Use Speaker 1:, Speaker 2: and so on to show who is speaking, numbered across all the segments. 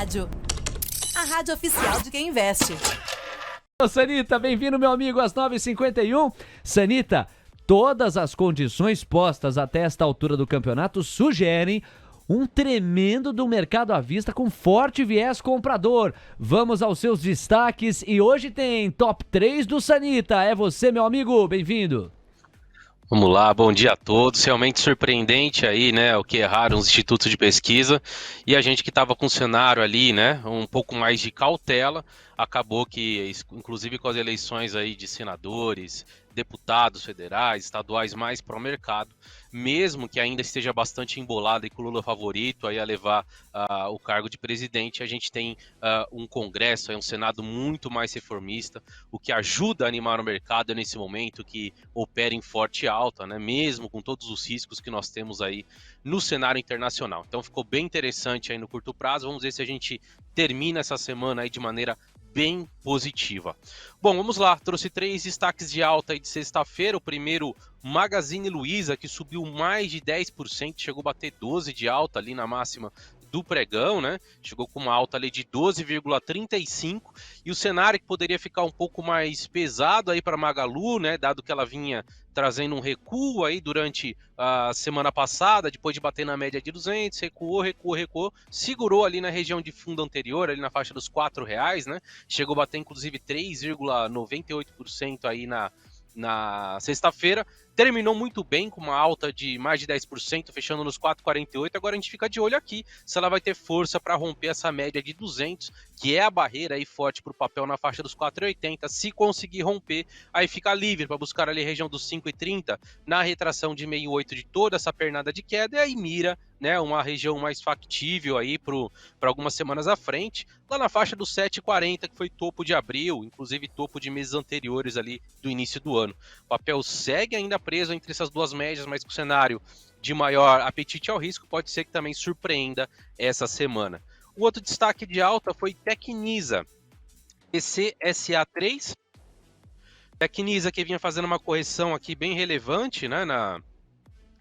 Speaker 1: Rádio. A rádio oficial de quem investe.
Speaker 2: Ô, Sanita, bem-vindo, meu amigo, às 9h51. Sanita, todas as condições postas até esta altura do campeonato sugerem um tremendo do mercado à vista com forte viés comprador. Vamos aos seus destaques e hoje tem top 3 do Sanita. É você, meu amigo, bem-vindo.
Speaker 3: Vamos lá, bom dia a todos. Realmente surpreendente aí, né, o que erraram os institutos de pesquisa e a gente que estava com o cenário ali, né, um pouco mais de cautela, acabou que, inclusive com as eleições aí de senadores, deputados federais, estaduais mais para o mercado, mesmo que ainda esteja bastante embolado e com o Lula favorito aí a levar o cargo de presidente, a gente tem um Congresso, um Senado muito mais reformista, o que ajuda a animar o mercado nesse momento que opera em forte alta, né, mesmo com todos os riscos que nós temos aí no cenário internacional. Então ficou bem interessante aí no curto prazo, vamos ver se a gente termina essa semana aí de maneira bem positiva. Bom, vamos lá, trouxe 3 destaques de alta aí de sexta-feira. O primeiro, Magazine Luiza, que subiu mais de 10%, chegou a bater 12% de alta ali na máxima do pregão, né? Chegou com uma alta ali de 12,35%, e o cenário que poderia ficar um pouco mais pesado aí para Magalu, né? Dado que ela vinha trazendo um recuo aí durante a semana passada, depois de bater na média de 200, recuou, segurou ali na região de fundo anterior, ali na faixa dos R$4, né? Chegou a bater inclusive 3,98% aí na sexta-feira, terminou muito bem com uma alta de mais de 10%, fechando nos 4,48. Agora a gente fica de olho aqui se ela vai ter força para romper essa média de 200, que é a barreira aí forte para o papel na faixa dos 4,80. Se conseguir romper, aí fica livre para buscar ali a região dos 5,30 na retração de 0,68 de toda essa pernada de queda, e aí mira, né, uma região mais factível aí para algumas semanas à frente, lá na faixa dos 7,40, que foi topo de abril, inclusive topo de meses anteriores ali do início do ano. O papel segue ainda preso entre essas duas médias, mas com cenário de maior apetite ao risco, pode ser que também surpreenda essa semana. O outro destaque de alta foi Tecnisa, TCSA3. Tecnisa que vinha fazendo uma correção aqui bem relevante, né,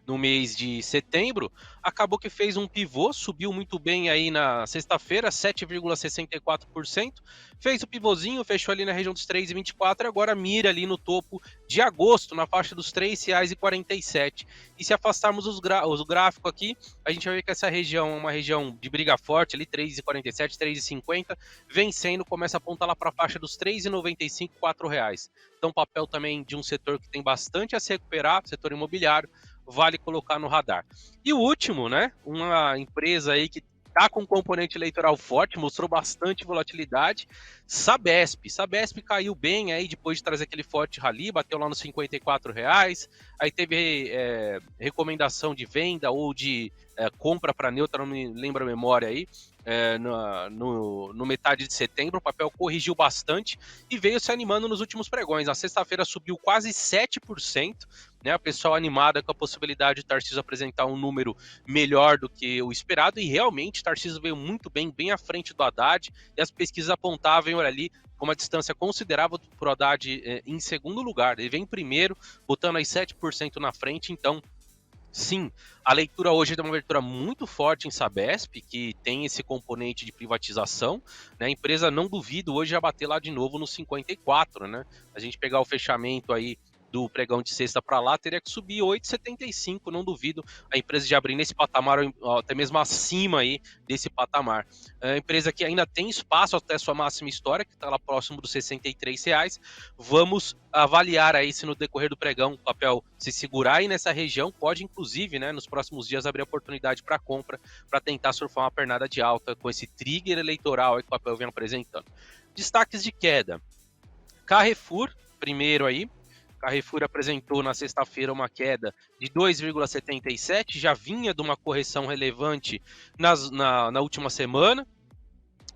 Speaker 3: no mês de setembro, acabou que fez um pivô, subiu muito bem aí na sexta-feira, 7,64%, fez o pivôzinho, fechou ali na região dos 3,24 e agora mira ali no topo de agosto, na faixa dos R$3,47. E se afastarmos o gráfico aqui, a gente vai ver que essa região é uma região de briga forte, ali 3,47, 3,50, vencendo, começa a apontar lá para a faixa dos R$3,95, R$4. Então papel também de um setor que tem bastante a se recuperar, setor imobiliário, vale colocar no radar. E o último, né, uma empresa aí que tá com um componente eleitoral forte, mostrou bastante volatilidade, Sabesp caiu bem aí depois de trazer aquele forte rally, bateu lá nos R$54, aí teve recomendação de venda ou de compra para neutra, não me lembro a memória aí, no metade de setembro, o papel corrigiu bastante e veio se animando nos últimos pregões. Na sexta-feira subiu quase 7%, né? O pessoal animado com a possibilidade de Tarcísio apresentar um número melhor do que o esperado, e realmente Tarcísio veio muito bem, bem à frente do Haddad, e as pesquisas apontavam ali com uma distância considerável para o Haddad em segundo lugar. Ele vem em primeiro, botando aí 7% na frente, então sim, a leitura hoje é uma leitura muito forte em Sabesp, que tem esse componente de privatização, né? A empresa, não duvido, hoje já bater lá de novo no 54, né? A gente pegar o fechamento aí do pregão de sexta para lá, teria que subir 8,75, não duvido a empresa de abrir nesse patamar, até mesmo acima aí desse patamar. É uma empresa que ainda tem espaço até sua máxima histórica, que está lá próximo dos R$63. Vamos avaliar aí se no decorrer do pregão o papel se segurar aí nessa região, pode inclusive, né, nos próximos dias abrir oportunidade para compra, para tentar surfar uma pernada de alta com esse trigger eleitoral aí que o papel vem apresentando. Destaques de queda. Carrefour, primeiro aí. Carrefour apresentou na sexta-feira uma queda de 2,77, já vinha de uma correção relevante na última semana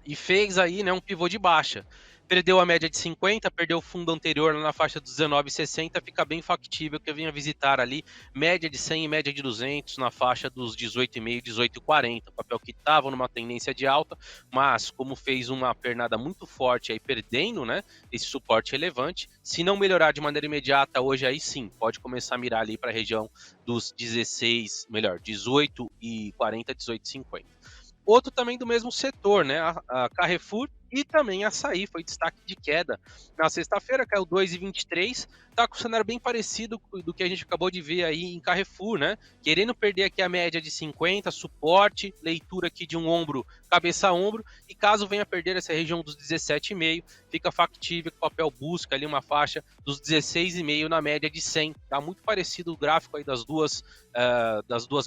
Speaker 3: e fez aí, né, um pivô de baixa. Perdeu a média de 50, perdeu o fundo anterior na faixa dos 19,60, fica bem factível que eu venha visitar ali média de 100 e média de 200 na faixa dos 18,5, 18,40. Papel que estava numa tendência de alta, mas como fez uma pernada muito forte aí perdendo, né, esse suporte relevante, se não melhorar de maneira imediata hoje, aí sim, pode começar a mirar ali para a região dos 18,40, 18,50. Outro também do mesmo setor, né? A Carrefour e também Açaí foi destaque de queda. Na sexta-feira caiu 2,23, tá com um cenário bem parecido do que a gente acabou de ver aí em Carrefour, né? Querendo perder aqui a média de 50, suporte, leitura aqui de um ombro, cabeça a ombro, e caso venha perder essa região dos 17,5, fica factível que o papel busca ali uma faixa dos 16,5 na média de 100. Tá muito parecido o gráfico aí das duas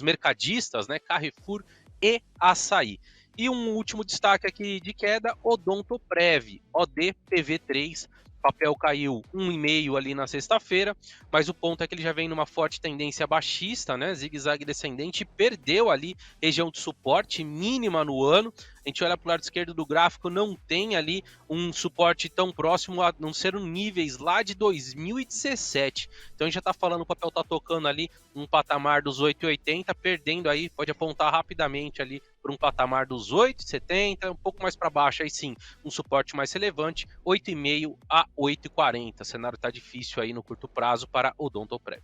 Speaker 3: mercadistas, né? Carrefour e Açaí. E um último destaque aqui de queda, Odontoprev, ODPV3, papel caiu 1,5 ali na sexta-feira, mas o ponto é que ele já vem numa forte tendência baixista, né? Zigue-zague descendente, perdeu ali região de suporte mínima no ano. A gente olha para o lado esquerdo do gráfico, não tem ali um suporte tão próximo, a não ser níveis lá de 2017. Então a gente já está falando, o papel está tocando ali um patamar dos 8,80, perdendo aí, pode apontar rapidamente ali para um patamar dos 8,70, um pouco mais para baixo aí sim, um suporte mais relevante, 8,5 a 8,40. O cenário está difícil aí no curto prazo para Odontoprev.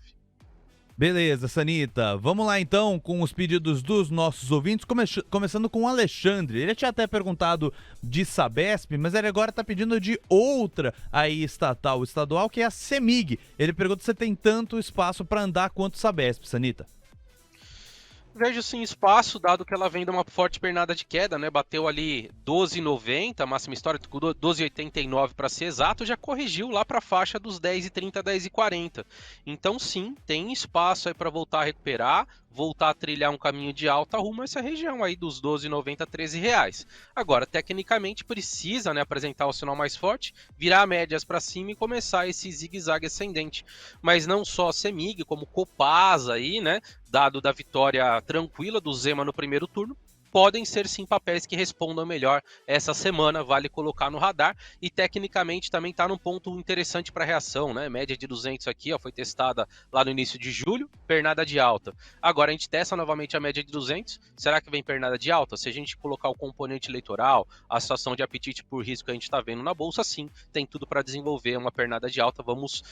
Speaker 4: Beleza, Sanita. Vamos lá então com os pedidos dos nossos ouvintes, começando com o Alexandre. Ele tinha até perguntado de Sabesp, mas ele agora está pedindo de outra aí estadual, que é a CEMIG. Ele pergunta se tem tanto espaço para andar quanto Sabesp, Sanita.
Speaker 3: Vejo sim espaço, dado que ela vem de uma forte pernada de queda, né? Bateu ali 12,90, máxima histórica, 12,89 para ser exato, já corrigiu lá para a faixa dos 10,30, 10,40. Então sim, tem espaço aí para voltar a recuperar, voltar a trilhar um caminho de alta rumo a essa região aí dos 12,90 a 13 reais. Agora, tecnicamente precisa, né, apresentar o sinal mais forte, virar médias para cima e começar esse zigue-zague ascendente. Mas não só CEMIG, como Copasa aí, né, dado da vitória tranquila do Zema no primeiro turno, podem ser sim papéis que respondam melhor essa semana, vale colocar no radar, e tecnicamente também está num ponto interessante para reação, né? Média de 200 aqui, ó, foi testada lá no início de julho, pernada de alta. Agora a gente testa novamente a média de 200, será que vem pernada de alta? Se a gente colocar o componente eleitoral, a situação de apetite por risco que a gente está vendo na bolsa, sim, tem tudo para desenvolver uma pernada de alta, vamos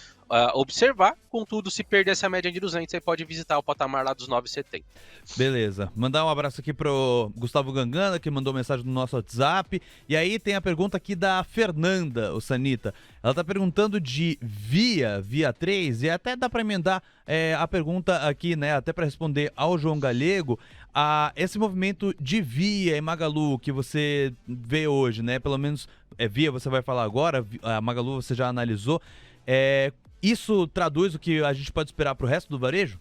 Speaker 3: observar. Contudo, se perder essa média de 200, você pode visitar o patamar lá dos 9,70.
Speaker 4: Beleza, mandar um abraço aqui pro Gustavo Gangana, que mandou mensagem no nosso WhatsApp. E aí tem a pergunta aqui da Fernanda, o Sanita. Ela tá perguntando de Via 3, e até dá para emendar a pergunta aqui, né, até para responder ao João Galego, esse movimento de Via e Magalu que você vê hoje, né, pelo menos Via você vai falar agora, a Magalu você já analisou, isso traduz o que a gente pode esperar pro resto do varejo?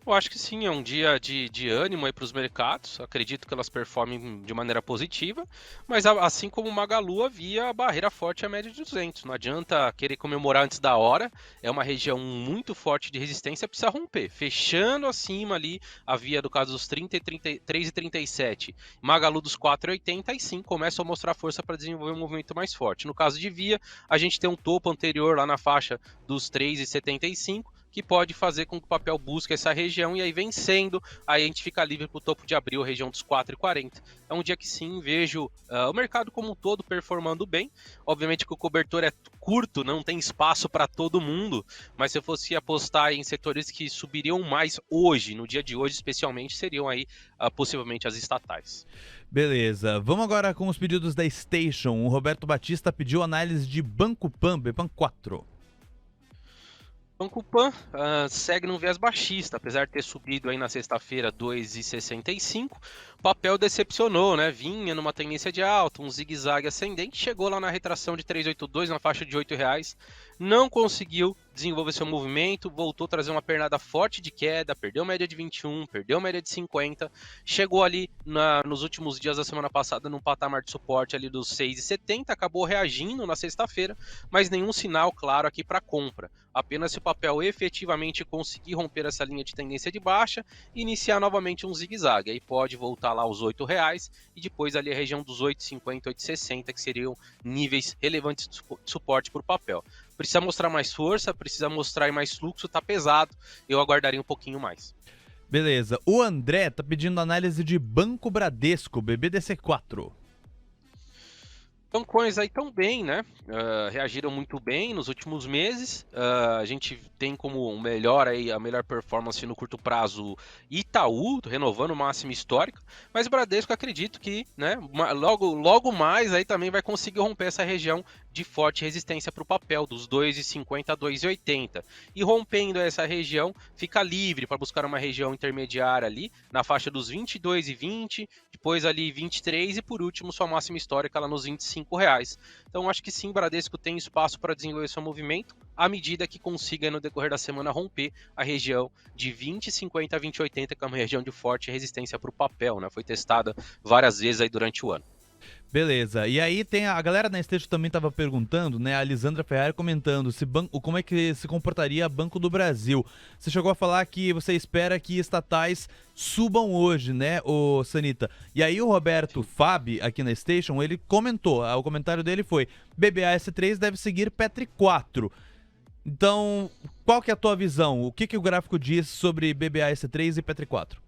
Speaker 3: Eu acho que sim, é um dia de ânimo aí para os mercados. Acredito que elas performem de maneira positiva, mas assim como o Magalu, havia a barreira forte à média de 200. Não adianta querer comemorar antes da hora, é uma região muito forte de resistência, precisa romper. Fechando acima ali, havia do caso dos 3,37, Magalu dos 4,80, e sim começa a mostrar força para desenvolver um movimento mais forte. No caso de Via, a gente tem um topo anterior lá na faixa dos 3,75, que pode fazer com que o papel busque essa região e aí vencendo, aí a gente fica livre para o topo de abril, região dos 4,40. É um dia que sim, vejo o mercado como um todo performando bem. Obviamente que o cobertor é curto, não tem espaço para todo mundo, mas se eu fosse apostar em setores que subiriam mais hoje, no dia de hoje especialmente, seriam aí possivelmente as estatais.
Speaker 4: Beleza, vamos agora com os pedidos da Station. O Roberto Batista pediu análise de Banco Pan, BPAN 4.
Speaker 3: Banco Pan segue num viés baixista, apesar de ter subido aí na sexta-feira 2,65, o papel decepcionou, né? Vinha numa tendência de alta, um zigue-zague ascendente, chegou lá na retração de 3,82 na faixa de R$8, não conseguiu desenvolver seu movimento, voltou a trazer uma pernada forte de queda, perdeu média de 21, perdeu média de 50, chegou ali nos últimos dias da semana passada num patamar de suporte ali dos 6,70, acabou reagindo na sexta-feira, mas nenhum sinal claro aqui para compra. Apenas se o papel efetivamente conseguir romper essa linha de tendência de baixa e iniciar novamente um zigue-zague. Aí pode voltar lá aos R$8 e depois ali a região dos 8,50, 8,60, que seriam níveis relevantes de suporte para o papel. Precisa mostrar mais força, precisa mostrar mais fluxo, tá pesado, eu aguardaria um pouquinho mais.
Speaker 4: Beleza, o André tá pedindo análise de Banco Bradesco, BBDC4.
Speaker 3: Bancões aí tão bem, né? Reagiram muito bem nos últimos meses. A gente tem como melhor aí, a melhor performance no curto prazo Itaú, renovando máxima histórica. Mas o Bradesco, acredito que, né, logo mais aí também vai conseguir romper essa região de forte resistência para o papel, dos 2,50 a 2,80. E rompendo essa região, fica livre para buscar uma região intermediária ali, na faixa dos 22,20, depois ali 23 e por último sua máxima histórica lá nos R$ 25. Então acho que sim, o Bradesco tem espaço para desenvolver seu movimento à medida que consiga no decorrer da semana romper a região de 20,50 a 20,80, que é uma região de forte resistência para o papel, né? Foi testada várias vezes aí durante o ano.
Speaker 4: Beleza, e aí tem a galera na Estejo também estava perguntando, né, a Lisandra Ferrari comentando como é que se comportaria Banco do Brasil. Você chegou a falar que você espera que estatais subam hoje, né, ô Sanita? E aí o Roberto Fabi, aqui na Station, ele comentou, o comentário dele foi: BBAS3 deve seguir Petri 4. Então, qual que é a tua visão? O que o gráfico diz sobre BBAS3 e Petri 4?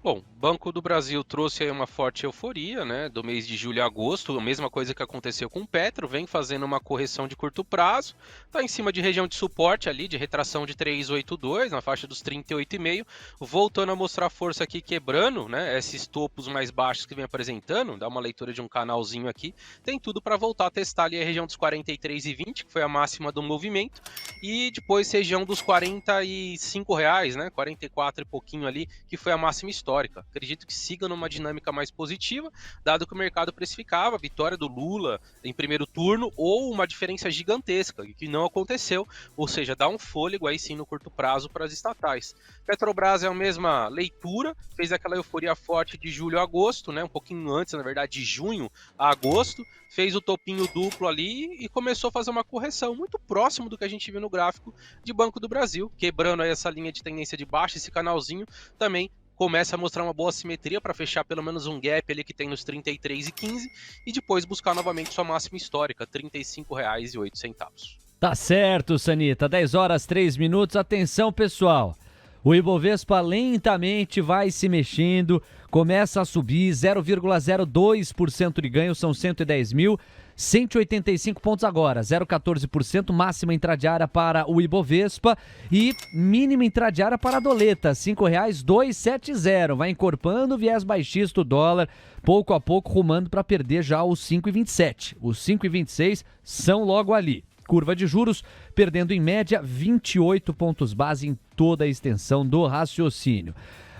Speaker 3: Bom, Banco do Brasil trouxe aí uma forte euforia, né, do mês de julho a agosto, a mesma coisa que aconteceu com o Petro, vem fazendo uma correção de curto prazo, está em cima de região de suporte ali, de retração de 382, na faixa dos 38,5, voltando a mostrar força aqui, quebrando, né, esses topos mais baixos que vem apresentando, dá uma leitura de um canalzinho aqui, tem tudo para voltar a testar ali a região dos 43,20, que foi a máxima do movimento, e depois região dos R$ 45, né, 44 e pouquinho ali, que foi a máxima histórica. Acredito que siga numa dinâmica mais positiva, dado que o mercado precificava a vitória do Lula em primeiro turno ou uma diferença gigantesca, que não aconteceu, ou seja, dá um fôlego aí sim no curto prazo para as estatais. Petrobras é a mesma leitura, fez aquela euforia forte de julho a agosto, né, um pouquinho antes, na verdade, de junho a agosto, fez o topinho duplo ali e começou a fazer uma correção muito próximo do que a gente viu no gráfico de Banco do Brasil, quebrando aí essa linha de tendência de baixa, esse canalzinho também começa a mostrar uma boa simetria para fechar pelo menos um gap ali que tem nos 33,15 e depois buscar novamente sua máxima histórica, R$ 35,08.
Speaker 2: Tá certo, Sanita. 10 horas 3 minutos. Atenção, pessoal. O Ibovespa lentamente vai se mexendo, começa a subir 0,02% de ganho, são 110.185 pontos agora, 0,14%, máxima intradiária para o Ibovespa e mínima intradiária para a doleta, R$ 5,270. Vai encorpando o viés baixista do dólar, pouco a pouco rumando para perder já os 5,27. Os 5,26 são logo ali. Curva de juros perdendo em média 28 pontos base em toda a extensão do raciocínio.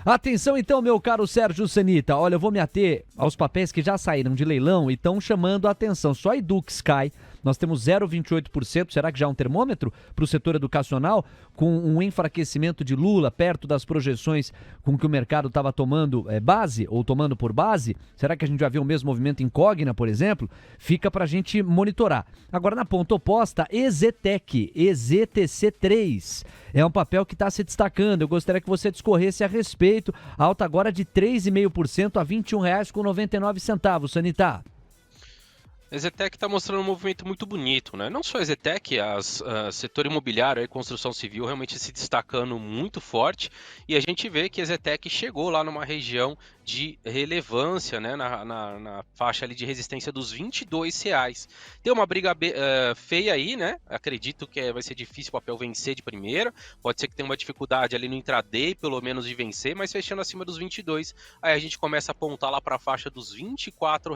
Speaker 2: Atenção então, meu caro Sérgio Sanita, olha, eu vou me ater aos papéis que já saíram de leilão e estão chamando a atenção. Só a Edux cai, nós temos 0,28%, será que já é um termômetro para o setor educacional? Com um enfraquecimento de Lula perto das projeções com que o mercado estava tomando base, ou tomando por base, será que a gente já viu o mesmo movimento em Cogna, por exemplo? Fica para a gente monitorar. Agora, na ponta oposta, EZTEC, EZTC3, é um papel que está se destacando, eu gostaria que você discorresse a respeito, alta agora de 3,5% a R$ 21,99, Sanita.
Speaker 3: A EZTEC está mostrando um movimento muito bonito, né? Não só a EZTEC, setor imobiliário e construção civil realmente se destacando muito forte, e a gente vê que a EZTEC chegou lá numa região de relevância, né? Na faixa ali de resistência dos R$ 22. Tem uma briga feia aí, né? Acredito que vai ser difícil o papel vencer de primeira, pode ser que tenha uma dificuldade ali no intraday, pelo menos de vencer, mas fechando acima dos 22, aí a gente começa a apontar lá para a faixa dos R$ 24,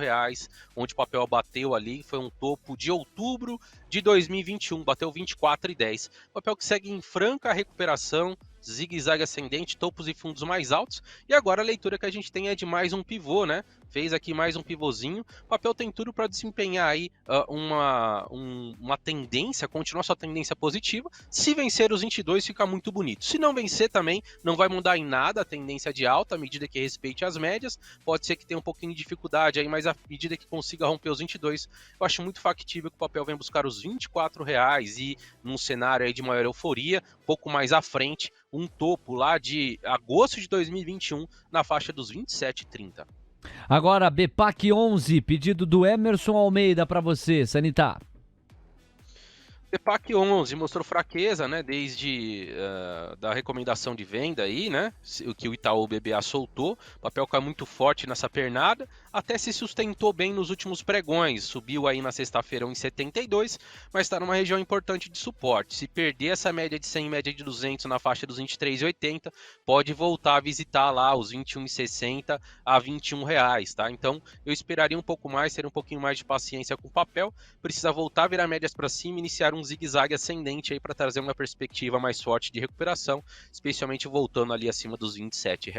Speaker 3: onde o papel bateu ali, foi um topo de outubro de 2021, bateu 24,10. Papel que segue em franca recuperação, zigue-zague ascendente, topos e fundos mais altos, e agora a leitura que a gente tem é de mais um pivô, né? Fez aqui mais um pivôzinho, o papel tem tudo para desempenhar aí uma tendência, continuar sua tendência positiva. Se vencer os 22 fica muito bonito, se não vencer também não vai mudar em nada a tendência de alta, à medida que respeite as médias, pode ser que tenha um pouquinho de dificuldade aí, mas à medida que consiga romper os 22, eu acho muito factível que o papel venha buscar os R$ 24 e num cenário aí de maior euforia, pouco mais à frente, um topo lá de agosto de 2021 na faixa dos 27,30.
Speaker 2: Agora, BPAC 11, pedido do Emerson Almeida para você, Sanita.
Speaker 3: CEPAC 11 mostrou fraqueza, né, desde da recomendação de venda aí, né, o que o Itaú BBA soltou. O papel caiu muito forte nessa pernada, até se sustentou bem nos últimos pregões, subiu aí na sexta-feira 1,72, mas está numa região importante de suporte. Se perder essa média de 100 e média de 200 na faixa dos 23,80, pode voltar a visitar lá os 21,60 a R$ 21, tá? Então eu esperaria um pouco mais, ter um pouquinho mais de paciência com o papel, precisa voltar a virar médias para cima, iniciar um zigue-zague ascendente aí para trazer uma perspectiva mais forte de recuperação, especialmente voltando ali acima dos R$ 27.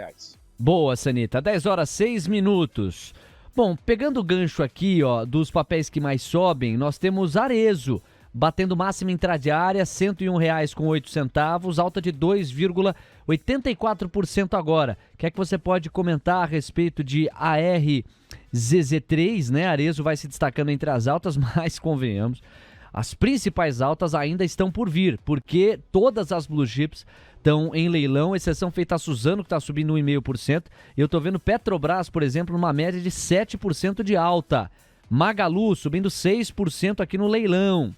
Speaker 2: Boa, Sanita. 10 horas 6 minutos. Bom, pegando o gancho aqui, ó, dos papéis que mais sobem, nós temos Arezzo, batendo máxima intradiária, R$ 101,08, alta de 2,84% agora. O que é que você pode comentar a respeito de ARZZ3, né? Arezzo vai se destacando entre as altas, mas convenhamos, as principais altas ainda estão por vir, porque todas as blue chips estão em leilão, exceção feita a Suzano, que está subindo 1,5%. E eu estou vendo Petrobras, por exemplo, numa média de 7% de alta. Magalu subindo 6% aqui no leilão.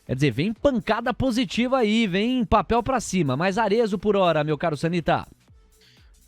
Speaker 2: Quer dizer, vem pancada positiva aí, vem papel para cima. Mas Arezzo por hora, meu caro Sanita.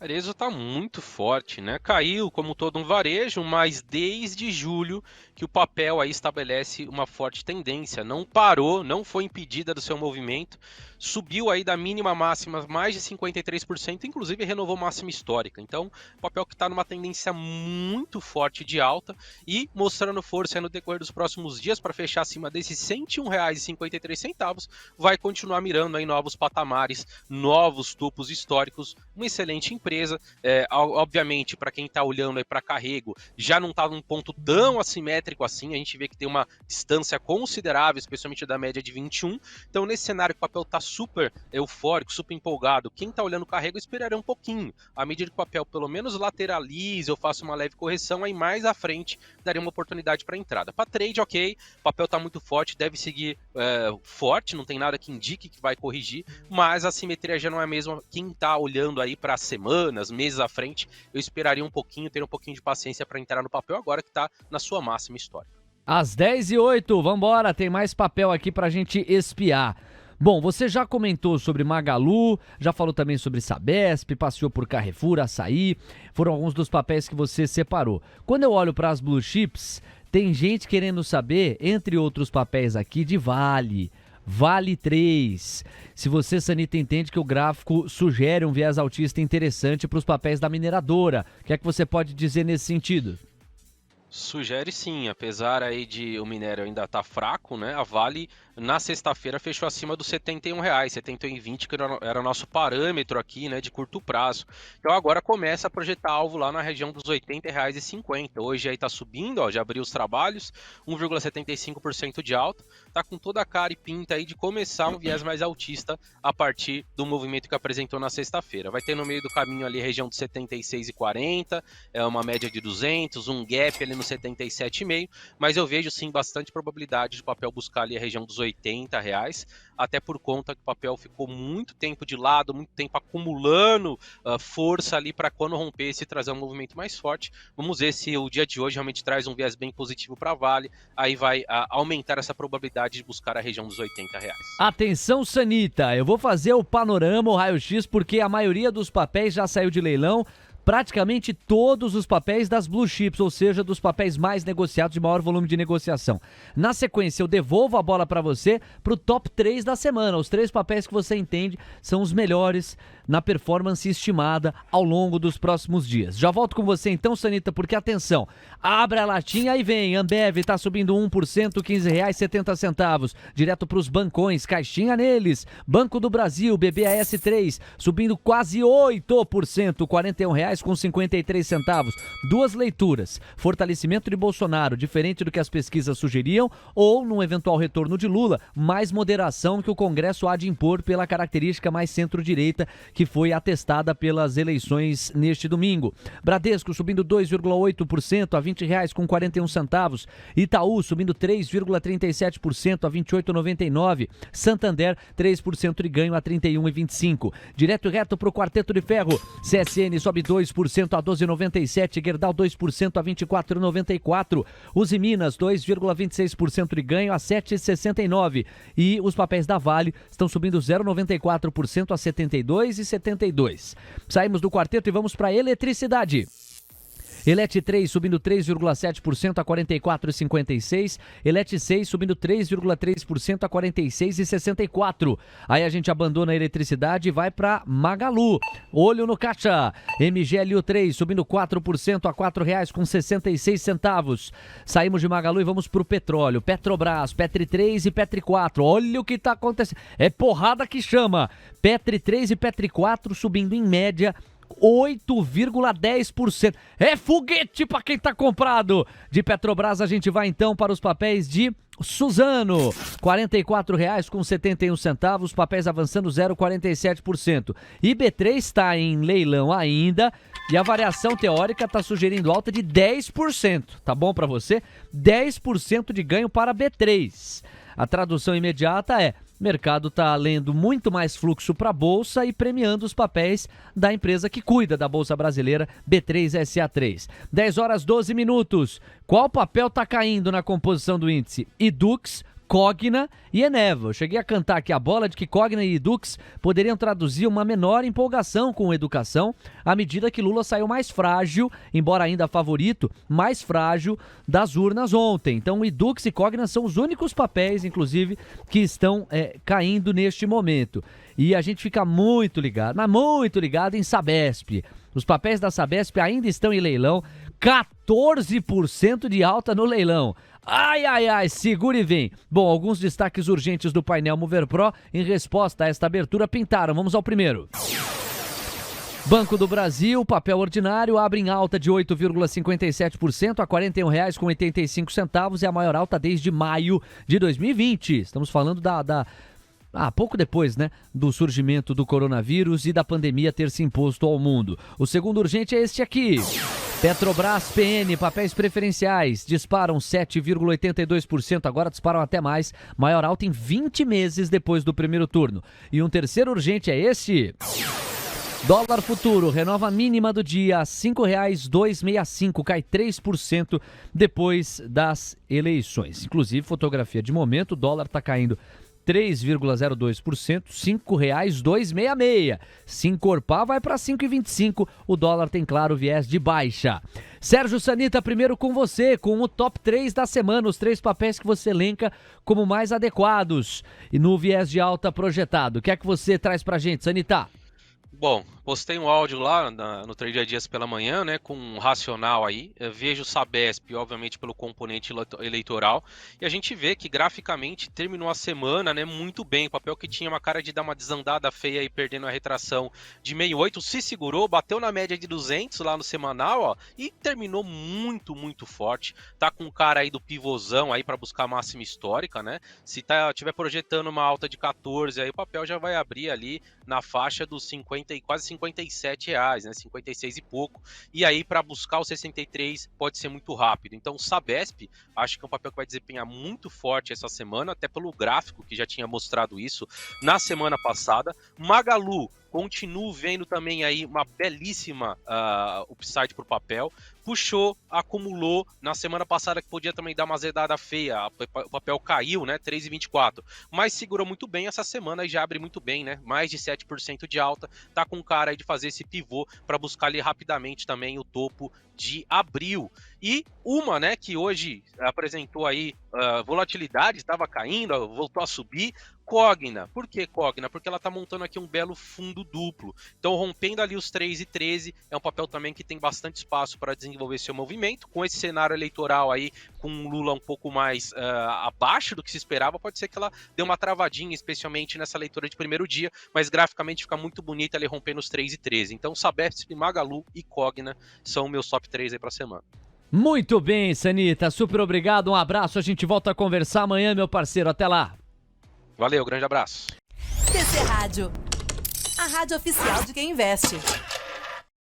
Speaker 3: Arezzo está muito forte, né? Caiu como todo um varejo, mas desde julho que o papel aí estabelece uma forte tendência. Não parou, não foi impedida do seu movimento. Subiu aí da mínima máxima mais de 53%, inclusive renovou máxima histórica. Então, papel que está numa tendência muito forte de alta e mostrando força aí no decorrer dos próximos dias para fechar acima desses R$ 101,53, vai continuar mirando aí novos patamares, novos topos históricos. Uma excelente empresa, obviamente, para quem está olhando aí para carrego, já não está num ponto tão assimétrico assim, a gente vê que tem uma distância considerável, especialmente da média de 21. Então, nesse cenário que o papel está super eufórico, super empolgado, quem está olhando o carrego esperaria um pouquinho. À medida que o papel pelo menos lateralize ou faça uma leve correção, aí mais à frente daria uma oportunidade para entrada. Para trade, ok, o papel está muito forte, deve seguir forte, não tem nada que indique que vai corrigir, mas a simetria já não é a mesma. Quem está olhando aí para semanas, meses à frente, eu esperaria um pouquinho, ter um pouquinho de paciência para entrar no papel agora que está na sua máxima histórica.
Speaker 2: Às 10h08, vambora, tem mais papel aqui pra gente espiar. Bom, você já comentou sobre Magalu, já falou também sobre Sabesp, passeou por Carrefour, Açaí, foram alguns dos papéis que você separou. Quando eu olho para as blue chips, tem gente querendo saber, entre outros papéis aqui, de Vale 3. Se você, Sanita, entende que o gráfico sugere um viés altista interessante para os papéis da mineradora, o que é que você pode dizer nesse sentido?
Speaker 3: Sugere sim, apesar aí de o minério ainda estar fraco, né? A Vale na sexta-feira fechou acima dos R$ 71, 71,20, que era o nosso parâmetro aqui, né, de curto prazo. Então agora começa a projetar alvo lá na região dos R$ 80,50. Hoje aí tá subindo, ó, já abriu os trabalhos, 1,75% de alta. Tá com toda a cara e pinta aí de começar um viés mais altista a partir do movimento que apresentou na sexta-feira. Vai ter no meio do caminho ali a região de 76,40, uma média de 200, um gap ali no 77,5, mas eu vejo sim bastante probabilidade de o papel buscar ali a região dos R$ 80, até por conta que o papel ficou muito tempo de lado, muito tempo acumulando força ali para quando romper se trazer um movimento mais forte. Vamos ver se o dia de hoje realmente traz um viés bem positivo para a Vale, aí vai aumentar essa probabilidade de buscar a região dos R$ 80.
Speaker 2: Atenção, Sanita, eu vou fazer o panorama, o raio-x, porque a maioria dos papéis já saiu de leilão, praticamente todos os papéis das blue chips, ou seja, dos papéis mais negociados de maior volume de negociação. Na sequência, eu devolvo a bola para você pro top 3 da semana. Os 3 papéis que você entende são os melhores na performance estimada ao longo dos próximos dias. Já volto com você então, Sanita, porque atenção, abre a latinha e vem. Ambev tá subindo 1%, R$ 15,70. Direto pros bancões, caixinha neles. Banco do Brasil, BBAS3, subindo quase 8%, R$ 41,53. Duas leituras. Fortalecimento de Bolsonaro, diferente do que as pesquisas sugeriam, ou, num eventual retorno de Lula, mais moderação que o Congresso há de impor pela característica mais centro-direita que foi atestada pelas eleições neste domingo. Bradesco subindo 2,8% a R$20,41. Itaú subindo 3,37% a R$28,99. Santander 3% de ganho a R$31,25. Direto e reto para o Quarteto de Ferro. CSN sobe 2% a R$12,97. Gerdau 2% a R$24,94. Uzi Minas 2,26% de ganho a R$7,69. E os papéis da Vale estão subindo 0,94% a R$72,72. Saímos do quarteto e vamos para a eletricidade. Elet 3 subindo 3,7% a R$44,56. Elet 6 subindo 3,3% a R$46,64. Aí a gente abandona a eletricidade e vai para Magalu. Olho no caixa. MGLU 3 subindo 4% a R$4,66. Saímos de Magalu e vamos para o petróleo. Petrobras, Petri 3 e Petri 4. Olha o que está acontecendo. É porrada que chama. Petri 3 e Petri 4 subindo em média 8,10%. É foguete para quem tá comprado. De Petrobras a gente vai então para os papéis de Suzano, R$44,71, papéis avançando 0,47%. IB3 está em leilão ainda e a variação teórica está sugerindo alta de 10%. Tá bom para você? 10% de ganho para B3. A tradução imediata é: mercado está lendo muito mais fluxo para a Bolsa e premiando os papéis da empresa que cuida da Bolsa Brasileira, B3SA3. 10h12. Qual papel está caindo na composição do índice? Idux, Cogna e Eneva. Eu cheguei a cantar aqui a bola de que Cogna e Idux poderiam traduzir uma menor empolgação com educação à medida que Lula saiu mais frágil, embora ainda favorito, mais frágil das urnas ontem. Então Idux e Cogna são os únicos papéis, inclusive, que estão caindo neste momento. E a gente fica muito ligado, mas muito ligado em Sabesp. Os papéis da Sabesp ainda estão em leilão, 14% de alta no leilão. Ai, ai, ai, segura e vem. Bom, alguns destaques urgentes do painel Mover Pro em resposta a esta abertura pintaram. Vamos ao primeiro. Banco do Brasil, papel ordinário, abre em alta de 8,57% a R$41,85. É a maior alta desde maio de 2020. Estamos falando pouco depois, né, do surgimento do coronavírus e da pandemia ter se imposto ao mundo. O segundo urgente é este aqui. Petrobras PN, papéis preferenciais, disparam 7,82%, agora disparam até mais, maior alta em 20 meses depois do primeiro turno. E um terceiro urgente é este. Dólar futuro, renova a mínima do dia, R$ 5,265, cai 3% depois das eleições. Inclusive, fotografia de momento, o dólar está caindo 3,02%, R$ 5,266. Se encorpar, vai para 5,25. O dólar tem, claro, viés de baixa. Sérgio Sanita, primeiro com você, com o top 3 da semana, os 3 papéis que você elenca como mais adequados e no viés de alta projetado. O que é que você traz pra gente, Sanita?
Speaker 3: Bom, postei um áudio lá no 3 Dias pela manhã, né, com um racional aí. Eu vejo o Sabesp, obviamente, pelo componente eleitoral. E a gente vê que, graficamente, terminou a semana, né, muito bem. O papel que tinha uma cara de dar uma desandada feia aí, perdendo a retração de 0,68, se segurou, bateu na média de 200 lá no semanal, ó, e terminou muito, muito forte. Tá com cara aí do pivôzão aí para buscar a máxima histórica, né? Se tiver projetando uma alta de 14, aí o papel já vai abrir ali na faixa dos 50 e quase 57 reais, né? 56 e pouco. E aí, para buscar o 63, pode ser muito rápido. Então, o Sabesp, acho que é um papel que vai desempenhar muito forte essa semana, até pelo gráfico que já tinha mostrado isso na semana passada. Magalu, continuo vendo também aí uma belíssima upside pro papel. Puxou, acumulou na semana passada que podia também dar uma azedada feia. O papel caiu, né? 3,24. Mas segurou muito bem essa semana e já abre muito bem, né? Mais de 7% de alta. Tá com cara aí de fazer esse pivô para buscar ali rapidamente também o topo de abril. E uma, né, que hoje apresentou aí volatilidade, estava caindo, voltou a subir, Cogna. Por que Cogna? Porque ela está montando aqui um belo fundo duplo. Então, rompendo ali os 3,13, é um papel também que tem bastante espaço para desenvolver seu movimento. Com esse cenário eleitoral aí, com um Lula um pouco mais abaixo do que se esperava, pode ser que ela dê uma travadinha, especialmente nessa leitura de primeiro dia, mas graficamente fica muito bonita ali rompendo os 3,13. Então, Sabesp, Magalu e Cogna são meus top 3 aí para a semana.
Speaker 2: Muito bem, Sanita, super obrigado, um abraço, a gente volta a conversar amanhã, meu parceiro, até lá.
Speaker 3: Valeu, grande abraço.
Speaker 1: TC Rádio. A rádio oficial de quem investe.